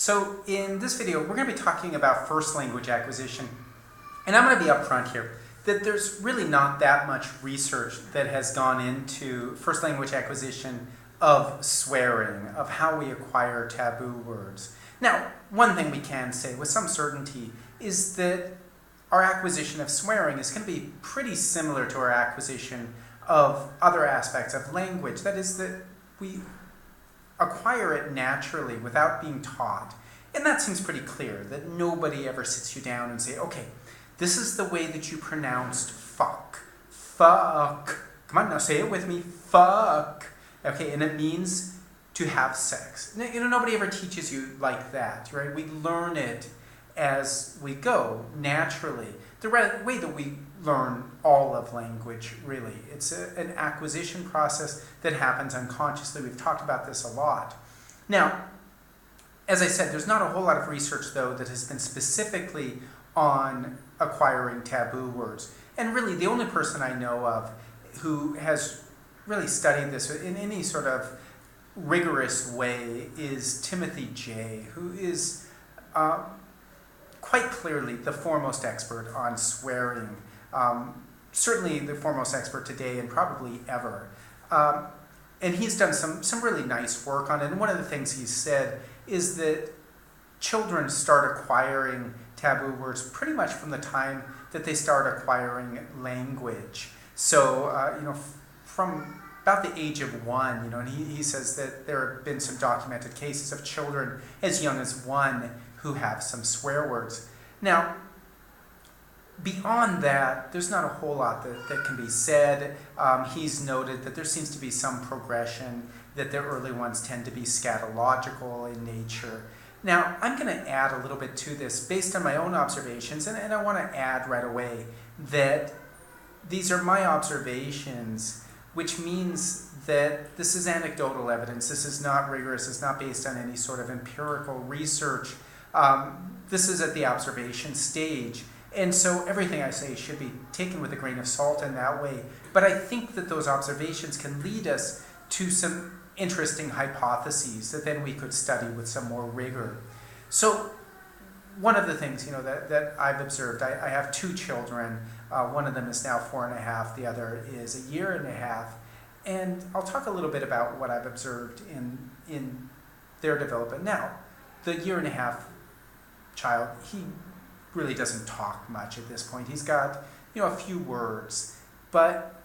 So in this video, we're going to be talking about first language acquisition. And I'm going to be upfront here that there's really not that much research that has gone into first language acquisition of swearing, of how we acquire taboo words. Now, one thing we can say with some certainty is that our acquisition of swearing is going to be pretty similar to our acquisition of other aspects of language. That is, that we acquire it naturally without being taught. And that seems pretty clear, that nobody ever sits you down and say, okay, this is the way that you pronounced fuck. Fuck. Come on, now say it with me. Fuck. Okay, and it means to have sex. You know, nobody ever teaches you like that, right? We learn it as we go, naturally. The way that we learn all of language, really. It's an acquisition process that happens unconsciously. We've talked about this a lot. Now, as I said, there's not a whole lot of research, though, that has been specifically on acquiring taboo words. And really, the only person I know of who has really studied this in any sort of rigorous way is Timothy Jay, who is quite clearly the foremost expert on swearing, certainly the foremost expert today and probably ever. And he's done some really nice work on it. And one of the things he said is that children start acquiring taboo words pretty much from the time that they start acquiring language. So, from about the age of 1, and he says that there have been some documented cases of children as young as 1 who have some swear words. Now, beyond that, there's not a whole lot that can be said. He's noted that there seems to be some progression, that the early ones tend to be scatological in nature. Now, I'm going to add a little bit to this based on my own observations, and I want to add right away that these are my observations, which means that this is anecdotal evidence. This is not rigorous. It's not based on any sort of empirical research. This is at the observation stage. And so everything I say should be taken with a grain of salt in that way. But I think that those observations can lead us to some interesting hypotheses that then we could study with some more rigor. So one of the things that I've observed, I have 2 children. One of them is now 4.5, the other is 1.5 years. And I'll talk a little bit about what I've observed in their development. Now, the 1.5 years child, he really doesn't talk much at this point. He's got, a few words, but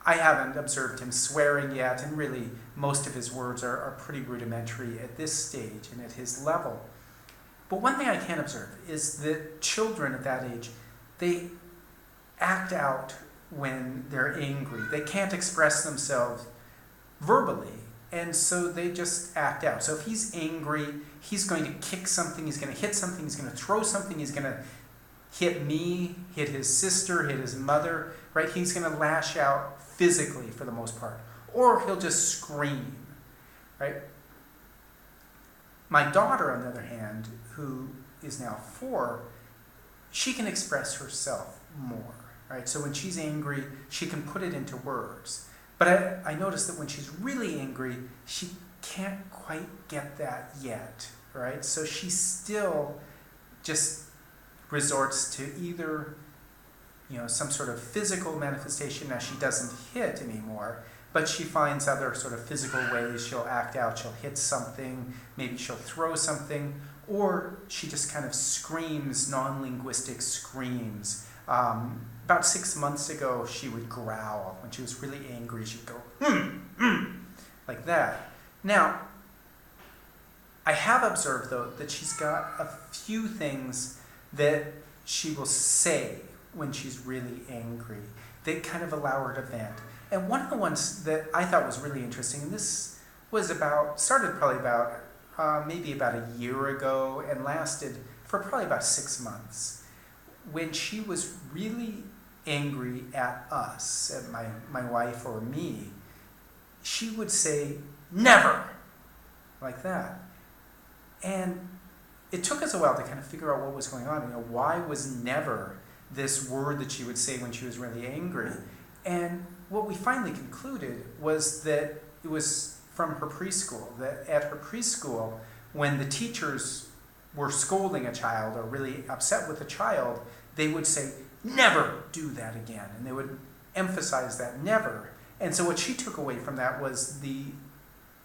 I haven't observed him swearing yet, and really most of his words are pretty rudimentary at this stage and at his level. But one thing I can observe is that children at that age, they act out when they're angry. They can't express themselves verbally, and so they just act out. So if he's angry, he's going to kick something, he's going to hit something, he's going to throw something, he's going to hit me, hit his sister, hit his mother, right? He's going to lash out physically for the most part. Or he'll just scream, right? My daughter, on the other hand, who is now 4, she can express herself more, right? So when she's angry, she can put it into words. But I noticed that when she's really angry, she can't quite get that yet, right? So she still just resorts to either, some sort of physical manifestation. Now, she doesn't hit anymore, but she finds other sort of physical ways she'll act out. She'll hit something, maybe she'll throw something, or she just kind of screams, non-linguistic screams. About 6 months ago, she would growl. When she was really angry, she'd go, like that. Now, I have observed, though, that she's got a few things that she will say when she's really angry. They kind of allow her to vent. And one of the ones that I thought was really interesting, and this was started probably maybe about 1 year ago and lasted for probably about 6 months. When she was really angry at us, at my wife or me, she would say, "Never," like that. And it took us a while to kind of figure out what was going on. Why was never this word that she would say when she was really angry? And what we finally concluded was that it was from her preschool, that at her preschool, when the teachers were scolding a child or really upset with a child, they would say, never do that again. And they would emphasize that never. And so what she took away from that was the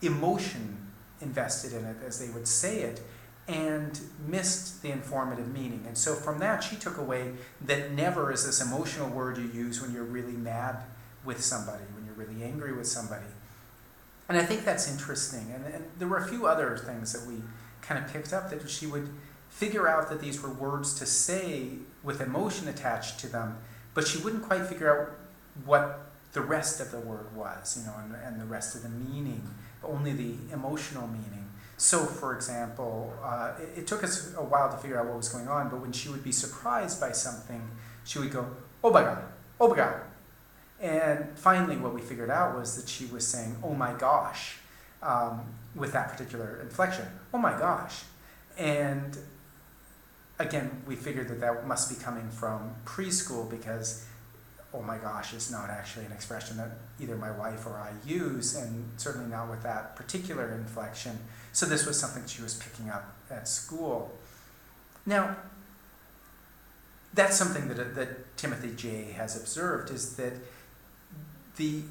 emotion invested in it as they would say it, and missed the informative meaning. And so from that, she took away that never is this emotional word you use when you're really mad with somebody, when you're really angry with somebody. And I think that's interesting. And there were a few other things that we kind of picked up, that she would figure out that these were words to say with emotion attached to them, but she wouldn't quite figure out what the rest of the word was, and the rest of the meaning, only the emotional meaning. So, for example, it took us a while to figure out what was going on, but when she would be surprised by something, she would go, oh my God, oh my God. And finally what we figured out was that she was saying, oh my gosh, with that particular inflection, oh my gosh. And again, we figured that that must be coming from preschool, because oh my gosh is not actually an expression that either my wife or I use, and certainly not with that particular inflection. So this was something she was picking up at school. Now, that's something that Timothy J. has observed, is that the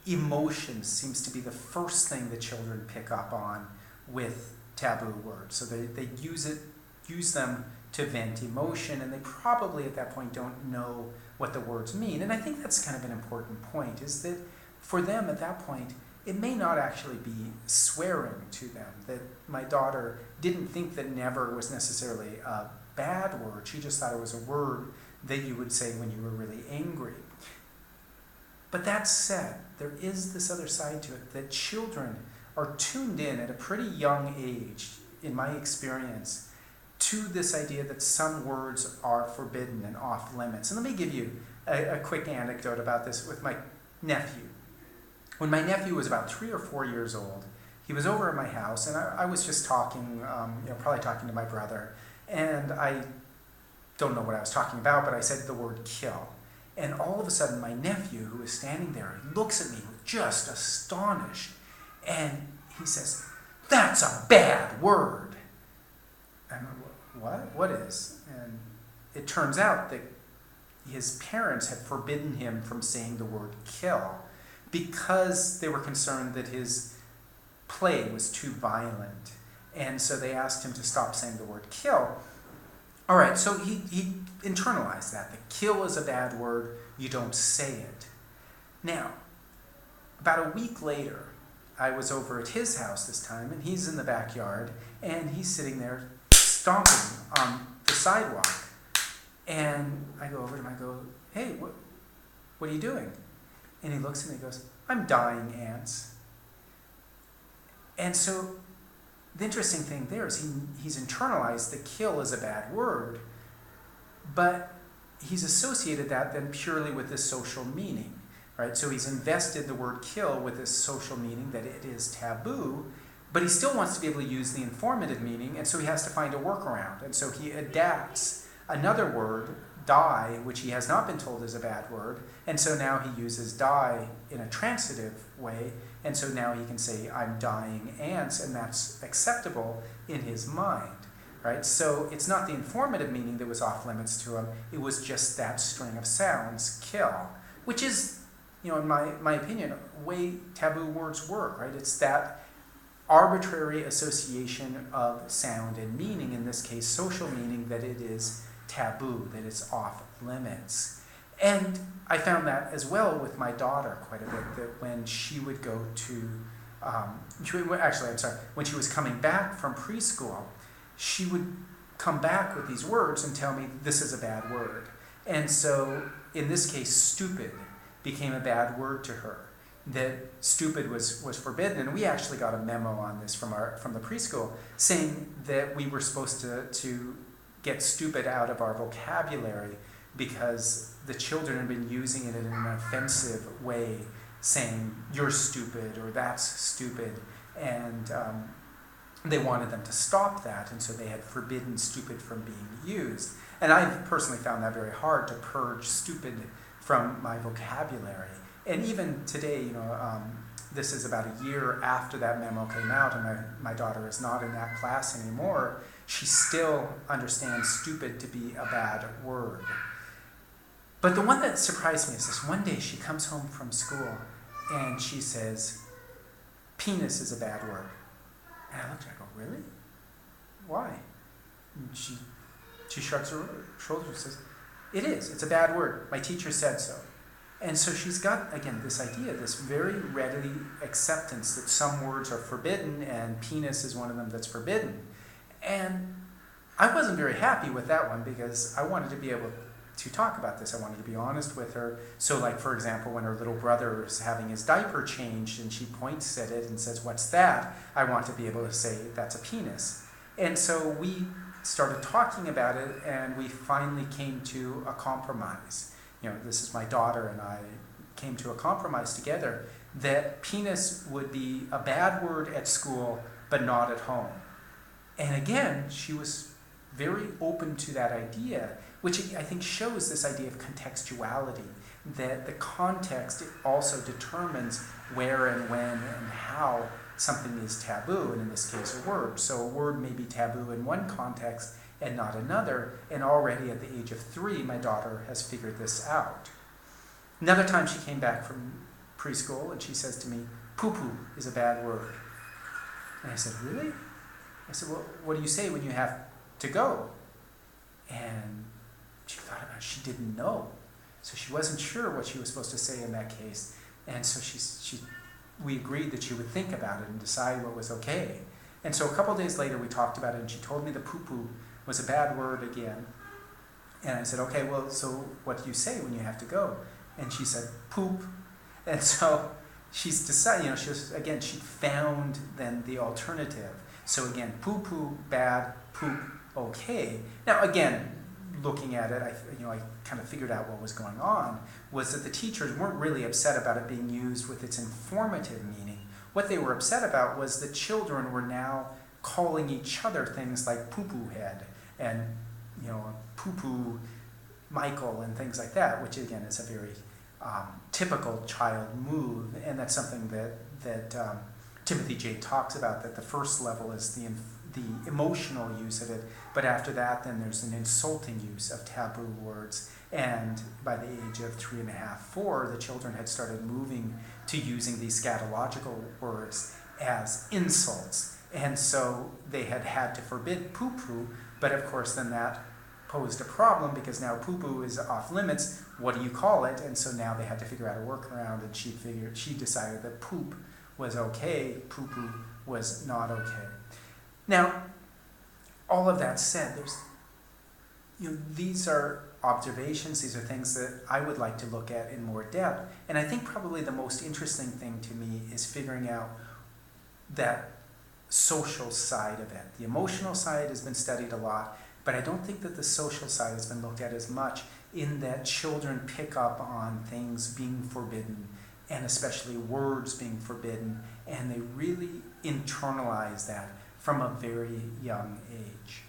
emotion seems to be the first thing that children pick up on with taboo words. So they use them to vent emotion, and they probably at that point don't know what the words mean. And I think that's kind of an important point, is that for them at that point, it may not actually be swearing to them. That my daughter didn't think that never was necessarily a bad word. She just thought it was a word that you would say when you were really angry. But that said, there is this other side to it, that children are tuned in at a pretty young age, in my experience, to this idea that some words are forbidden and off limits. And let me give you a quick anecdote about this with my nephew. When my nephew was about 3 or 4 years old, he was over at my house, and I was just talking, probably talking to my brother, and I don't know what I was talking about, but I said the word kill. And all of a sudden, my nephew, who was standing there, looks at me just astonished, and he says, "That's a bad word." And what? What is? And it turns out that his parents had forbidden him from saying the word kill because they were concerned that his play was too violent. And so they asked him to stop saying the word kill. All right, so he internalized that. The kill is a bad word, you don't say it. Now, about a week later, I was over at his house this time, and he's in the backyard, and he's sitting there stomping on the sidewalk. And I go over to him, I go, "Hey, what are you doing?" And he looks at me and goes, "I'm dyeing ants." And so the interesting thing there is he's internalized the kill as a bad word, but he's associated that then purely with this social meaning, right? So he's invested the word kill with this social meaning that it is taboo, but he still wants to be able to use the informative meaning, and so he has to find a workaround. And so he adapts another word, dye, which he has not been told is a bad word, and so now he uses dye in a transitive way, and so now he can say, "I'm dyeing ants," and that's acceptable in his mind, right? So it's not the informative meaning that was off limits to him, it was just that string of sounds, kill, which is, in my opinion, the way taboo words work, right? It's that arbitrary association of sound and meaning, in this case social meaning, that it is taboo, that it's off limits. And I found that as well with my daughter quite a bit, that when she would go to, when she was coming back from preschool, she would come back with these words and tell me, "This is a bad word." And so in this case, stupid became a bad word to her, that stupid was forbidden. And we actually got a memo on this from the preschool saying that we were supposed to get stupid out of our vocabulary because the children had been using it in an offensive way, saying, "You're stupid," or "That's stupid," and they wanted them to stop that, and so they had forbidden stupid from being used. And I've personally found that very hard, to purge stupid from my vocabulary. And even today, this is about a year after that memo came out, and my daughter is not in that class anymore, she still understands stupid to be a bad word. But the one that surprised me is this: one day she comes home from school and she says, penis is a bad word. And I looked at her, I go, really? Why? And she shrugs her shoulders and says, it is. It's a bad word. My teacher said so. And so she's got, again, this idea, this very ready acceptance that some words are forbidden, and penis is one of them that's forbidden. And I wasn't very happy with that one, because I wanted to be able to talk about this. I wanted to be honest with her. So, like, for example, when her little brother is having his diaper changed and she points at it and says, what's that? I want to be able to say, that's a penis. And so we started talking about it, and we finally came to a compromise. You know, this is my daughter and I came to a compromise together that penis would be a bad word at school, but not at home. And again, she was very open to that idea, which I think shows this idea of contextuality, that the context also determines where and when and how something is taboo, and in this case a word. So a word may be taboo in one context and not another, and already at the age of 3, my daughter has figured this out. Another time she came back from preschool and she says to me, poo-poo is a bad word. And I said, really? I said, well, what do you say when you have to go? And she thought about it. She didn't know. So she wasn't sure what she was supposed to say in that case. And so we agreed that she would think about it and decide what was okay. And so a couple days later we talked about it, and she told me the poo-poo was a bad word again. And I said, okay, well, so what do you say when you have to go? And she said, poop. And so she's decided, she found then the alternative. So again, poo-poo, bad, poop, okay. Now again, looking at it, I kind of figured out what was going on, was that the teachers weren't really upset about it being used with its informative meaning. What they were upset about was that children were now calling each other things like poo-poo head and, poo-poo Michael and things like that, which again is a very typical child move, and that's something that Timothy J. talks about, that the first level is the emotional use of it, but after that then there's an insulting use of taboo words, and by the age of 3.5, 4, the children had started moving to using these scatological words as insults, and so they had to forbid poo-poo, but of course then that posed a problem, because now poo-poo is off limits. What do you call it? And so now they had to figure out a workaround, and she decided that poop was okay, poo-poo was not okay. Now, all of that said, these are observations, these are things that I would like to look at in more depth, and I think probably the most interesting thing to me is figuring out that social side of it. The emotional side has been studied a lot, but I don't think that the social side has been looked at as much, in that children pick up on things being forbidden, and especially words being forbidden, and they really internalize that from a very young age.